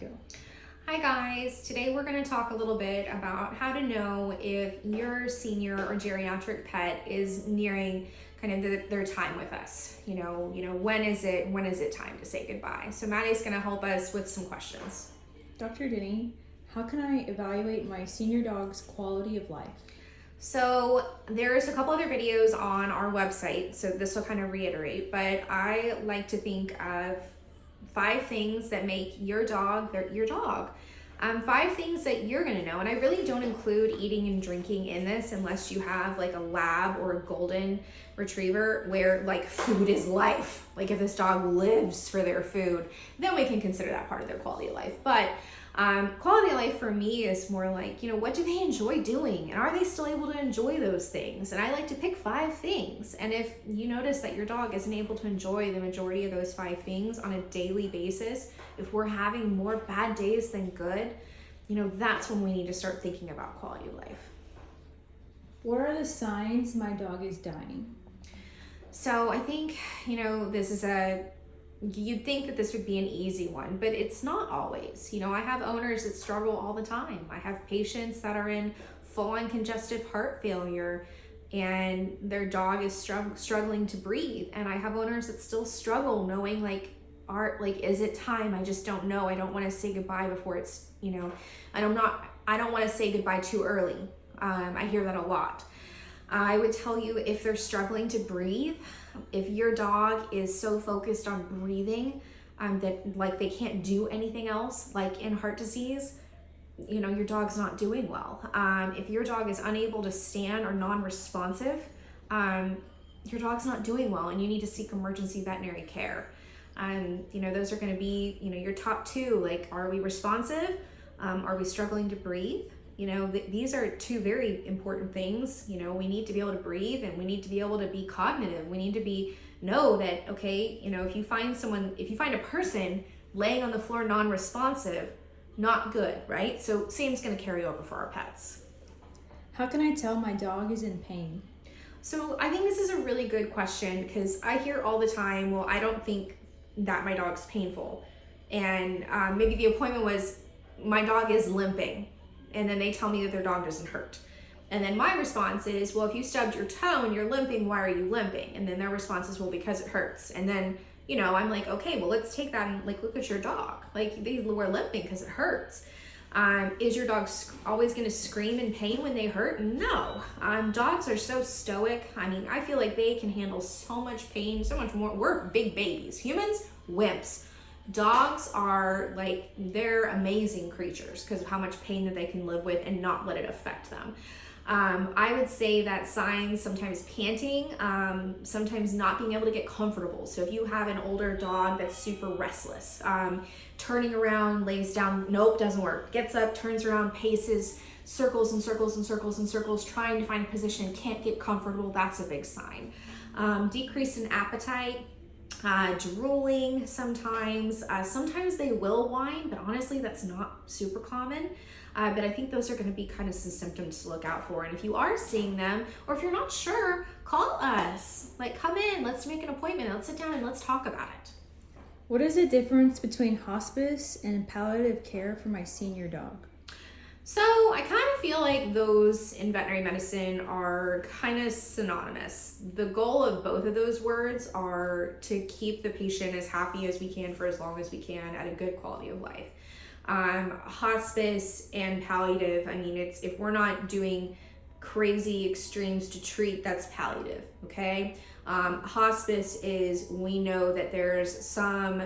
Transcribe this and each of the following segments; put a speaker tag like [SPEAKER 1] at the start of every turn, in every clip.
[SPEAKER 1] Go.
[SPEAKER 2] Hi guys, today we're going to talk a little bit about how to know if your senior or geriatric pet is nearing kind of their time with us. When is it time to say goodbye? So Maddie's going to help us with some questions.
[SPEAKER 1] Dr. Denny, how can I evaluate my senior dog's quality of life?
[SPEAKER 2] So there's a couple other videos on our website, so this will kind of reiterate, but I like to think of 5 things that make your dog your dog. 5 things that you're gonna know, and I really don't include eating and drinking in this unless you have like a lab or a golden retriever where like food is life. Like if this dog lives for their food, then we can consider that part of their quality of life. But quality of life for me is more like, what do they enjoy doing? And are they still able to enjoy those things? And I like to pick 5 things. And if you notice that your dog isn't able to enjoy the majority of those 5 things on a daily basis, if we're having more bad days than good, that's when we need to start thinking about quality of life.
[SPEAKER 1] What are the signs my dog is dying?
[SPEAKER 2] So I think, you'd think that this would be an easy one, but it's not always. I have owners that struggle all the time. I have patients that are in full-on congestive heart failure and their dog is struggling to breathe. And I have owners that still struggle knowing is it time? I just don't know. I don't want to say goodbye before it's, I don't want to say goodbye too early. I hear that a lot. I would tell you if they're struggling to breathe, if your dog is so focused on breathing that they can't do anything else, like in heart disease, your dog's not doing well. If your dog is unable to stand or non-responsive, your dog's not doing well and you need to seek emergency veterinary care. Those are going to be, your top 2, like, are we responsive? Are we struggling to breathe? These are 2 very important things. We need to be able to breathe and we need to be able to be cognitive. We need to know that, okay, if you find a person laying on the floor non-responsive, not good, right? So same's going to carry over for our pets.
[SPEAKER 1] How can I tell my dog is in pain?
[SPEAKER 2] So I think this is a really good question because I hear all the time, well, I don't think that my dog's painful. And maybe the appointment was, my dog is limping. And then they tell me that their dog doesn't hurt. And then my response is, well, if you stubbed your toe and you're limping, why are you limping? And then their response is, well, because it hurts. And then, I'm like, okay, well, let's take that and look at your dog. They were limping because it hurts. Is your dog always going to scream in pain when they hurt? No. Dogs are so stoic. I feel like they can handle so much pain, so much more. We're big babies. Humans, wimps. Dogs are they're amazing creatures because of how much pain that they can live with and not let it affect them. I would say that signs, sometimes panting, sometimes not being able to get comfortable. So if you have an older dog that's super restless, turning around, lays down, nope, doesn't work, gets up, turns around, paces, circles and circles and circles and circles, trying to find a position, can't get comfortable, that's a big sign. Decrease in appetite, drooling sometimes. Sometimes they will whine, but honestly, that's not super common. But I think those are going to be kind of some symptoms to look out for. And if you are seeing them, or if you're not sure, call us. Come in, let's make an appointment, let's sit down and let's talk about it.
[SPEAKER 1] What is the difference between hospice and palliative care for my senior dog?
[SPEAKER 2] So I kind of feel like those in veterinary medicine are kind of synonymous. The goal of both of those words are to keep the patient as happy as we can for as long as we can at a good quality of life. Hospice and palliative, it's if we're not doing crazy extremes to treat, that's palliative, okay? Hospice is, we know that there's some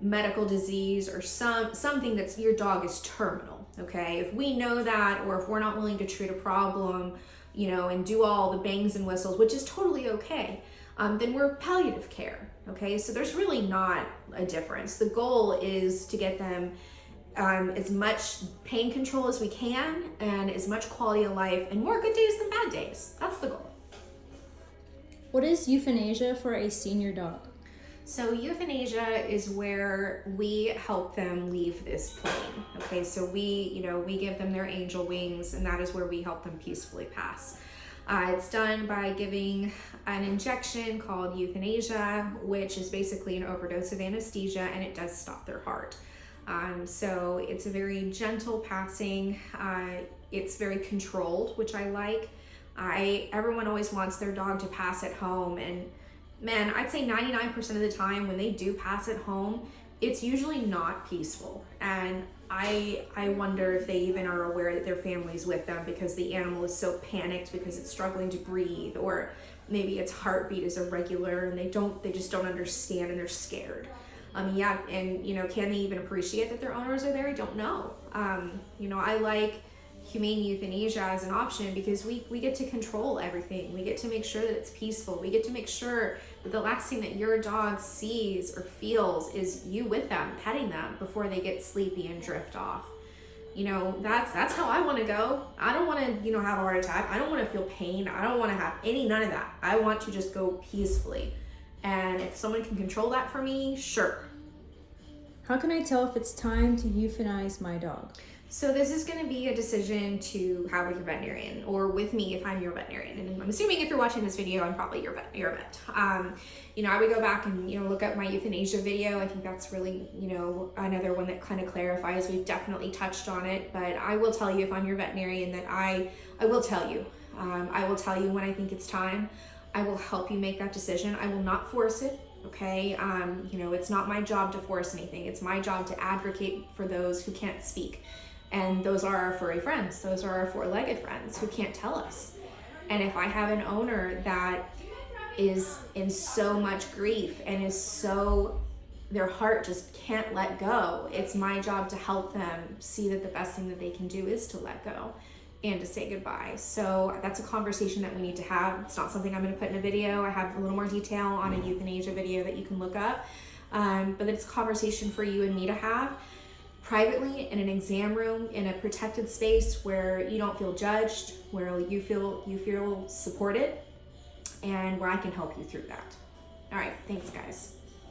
[SPEAKER 2] medical disease or something that's, your dog is terminal, okay? If we know that, or if we're not willing to treat a problem, and do all the bangs and whistles, which is totally okay, then we're palliative care, okay? So there's really not a difference. The goal is to get them as much pain control as we can and as much quality of life and more good days than bad days. That's the goal.
[SPEAKER 1] What is euthanasia for a senior dog?
[SPEAKER 2] So euthanasia is where we help them leave this plane. Okay, so we give them their angel wings, and that is where we help them peacefully pass. It's done by giving an injection called euthanasia, which is basically an overdose of anesthesia, and it does stop their heart. So it's a very gentle passing. It's very controlled, which I like. Everyone always wants their dog to pass at home, and man, I'd say 99% of the time when they do pass at home, it's usually not peaceful. And I wonder if they even are aware that their family's with them because the animal is so panicked because it's struggling to breathe, or maybe its heartbeat is irregular and they just don't understand and they're scared. Yeah, and can they even appreciate that their owners are there? I don't know. I like humane euthanasia as an option because we get to control everything. We get to make sure that it's peaceful. We get to make sure that the last thing that your dog sees or feels is you with them, petting them before they get sleepy and drift off. That's how I want to go. I don't want to, have a heart attack. I don't want to feel pain. I don't want to have none of that. I want to just go peacefully. And if someone can control that for me, sure.
[SPEAKER 1] How can I tell if it's time to euthanize my dog?
[SPEAKER 2] So this is going to be a decision to have with your veterinarian, or with me if I'm your veterinarian. And I'm assuming if you're watching this video, I'm probably your vet. I would go back and look up my euthanasia video. I think that's really another one that kind of clarifies. We've definitely touched on it, but I will tell you if I'm your veterinarian that I will tell you. I will tell you when I think it's time. I will help you make that decision. I will not force it. Okay, it's not my job to force anything. It's my job to advocate for those who can't speak. And those are our furry friends. Those are our four-legged friends who can't tell us. And if I have an owner that is in so much grief and their heart just can't let go, it's my job to help them see that the best thing that they can do is to let go and to say goodbye. So that's a conversation that we need to have. It's not something I'm going to put in a video. I have a little more detail on a euthanasia video that you can look up. But it's a conversation for you and me to have privately in an exam room, in a protected space where you don't feel judged, where you feel supported, and where I can help you through that. All right, thanks guys.